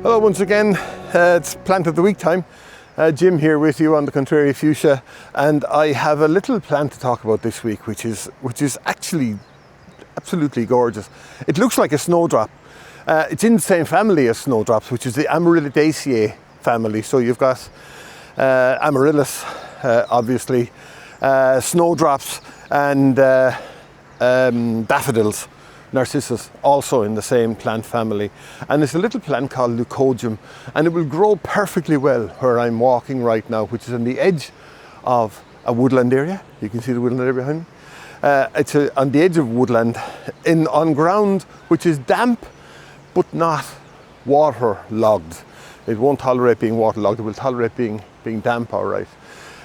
Hello once again, it's Plant of the Week time. Jim here with you on the Contrary Fuchsia, and I have a little plant to talk about this week which is actually absolutely gorgeous. It looks like a snowdrop. It's in the same family as snowdrops, which is the Amaryllidaceae family. So you've got Amaryllis, obviously, snowdrops, and daffodils. Narcissus, also in the same plant family. And it's a little plant called Leucojum, and it will grow perfectly well where I'm walking right now, which is on the edge of a woodland area. You can see the woodland area behind me. It's on the edge of woodland, on ground which is damp but not waterlogged. It won't tolerate being waterlogged, it will tolerate being damp, all right.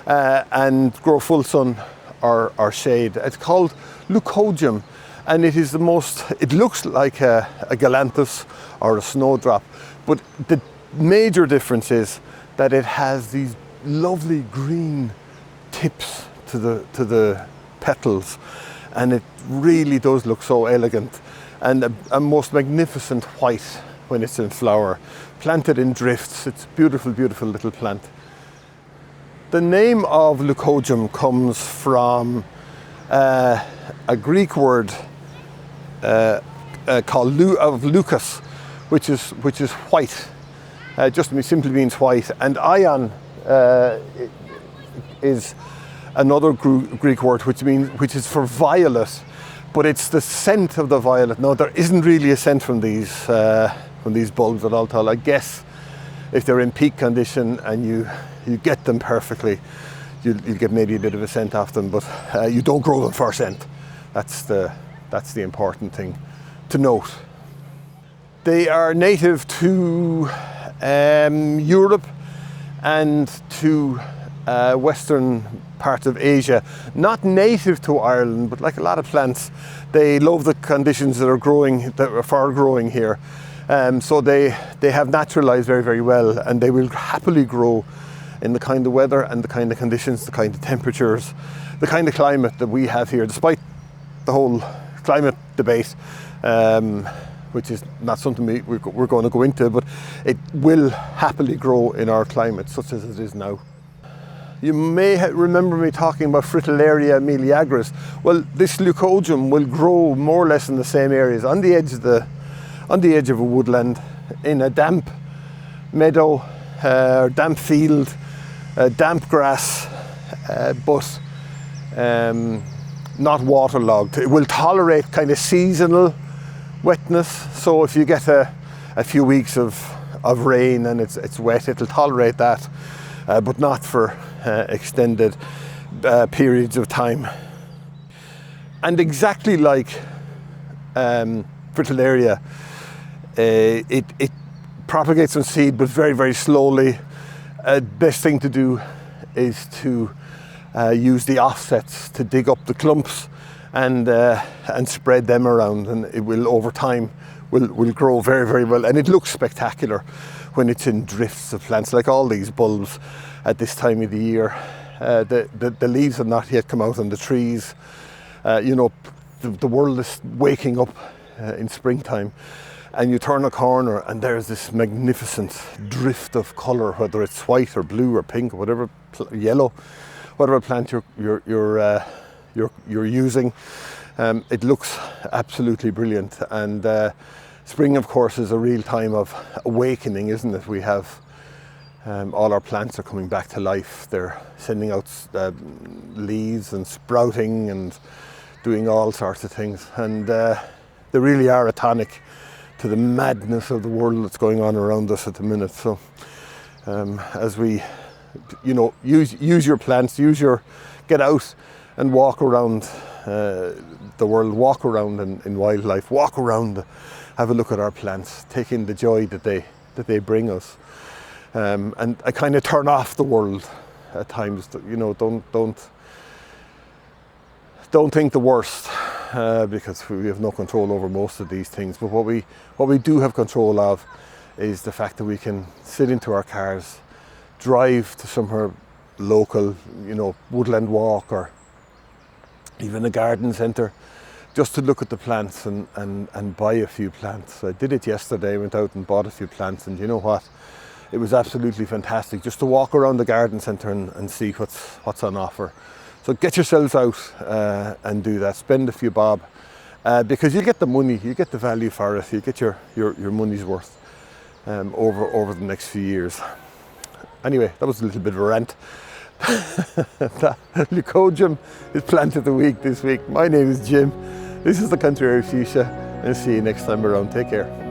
And grow full sun or shade. It's called Leucojum. And it is it looks like a Galanthus or a snowdrop, but the major difference is that it has these lovely green tips to the petals, and it really does look so elegant, and a most magnificent white when it's in flower, planted in drifts. It's a beautiful, beautiful little plant. The name of Leucojum comes from a Greek word called leukos, which is white. Just simply means white, and ion is another Greek word which is for violet, but it's the scent of the violet. No, there isn't really a scent from these bulbs at all. I guess if they're in peak condition and you get them perfectly, you'll get maybe a bit of a scent off them, but you don't grow them for scent. That's the important thing to note. They are native to Europe and to western parts of Asia. Not native to Ireland, but like a lot of plants, they love the conditions that are for growing here. So they have naturalized very, very well, and they will happily grow in the kind of weather and the kind of conditions, the kind of temperatures, the kind of climate that we have here, despite the whole climate debate, which is not something we're going to go into, but it will happily grow in our climate, such as it is now. You may remember me talking about Fritillaria meleagris. Well, this Leucojum will grow more or less in the same areas, on the edge of a woodland, in a damp meadow, or damp field, damp grass, but not waterlogged. It will tolerate kind of seasonal wetness. So if you get a few weeks of rain and it's wet, it'll tolerate that, but not for extended periods of time. And exactly like Fritillaria, it propagates on seed, but very, very slowly. Best thing to do is to use the offsets to dig up the clumps and spread them around, and it will over time will grow very, very well, and it looks spectacular when it's in drifts of plants, like all these bulbs at this time of the year. The leaves have not yet come out on the trees. The world is waking up in springtime, and you turn a corner and there's this magnificent drift of colour, whether it's white or blue or pink or whatever, yellow, whatever plant you're using. It looks absolutely brilliant, and spring, of course, is a real time of awakening, isn't it? We have all our plants are coming back to life. They're sending out leaves and sprouting and doing all sorts of things, and they really are a tonic to the madness of the world that's going on around us at the minute. So as we use your plants, get out and walk around the world, walk around in wildlife, walk around, have a look at our plants, take in the joy that they bring us, and I kind of turn off the world at times. Don't think the worst, because we have no control over most of these things. But what we do have control of is the fact that we can sit into our cars, drive to somewhere local, woodland walk, or even a garden centre, just to look at the plants and buy a few plants. I did it yesterday, went out and bought a few plants, and you know what? It was absolutely fantastic just to walk around the garden centre and see what's on offer. So get yourselves out and do that. Spend a few bob because you get the money, you get the value for it, you get your money's worth over the next few years. Anyway, that was a little bit of a rant. Leucojum is plant of the week this week. My name is Jim. This is the Country Irish Fuchsia, and see you next time around. Take care.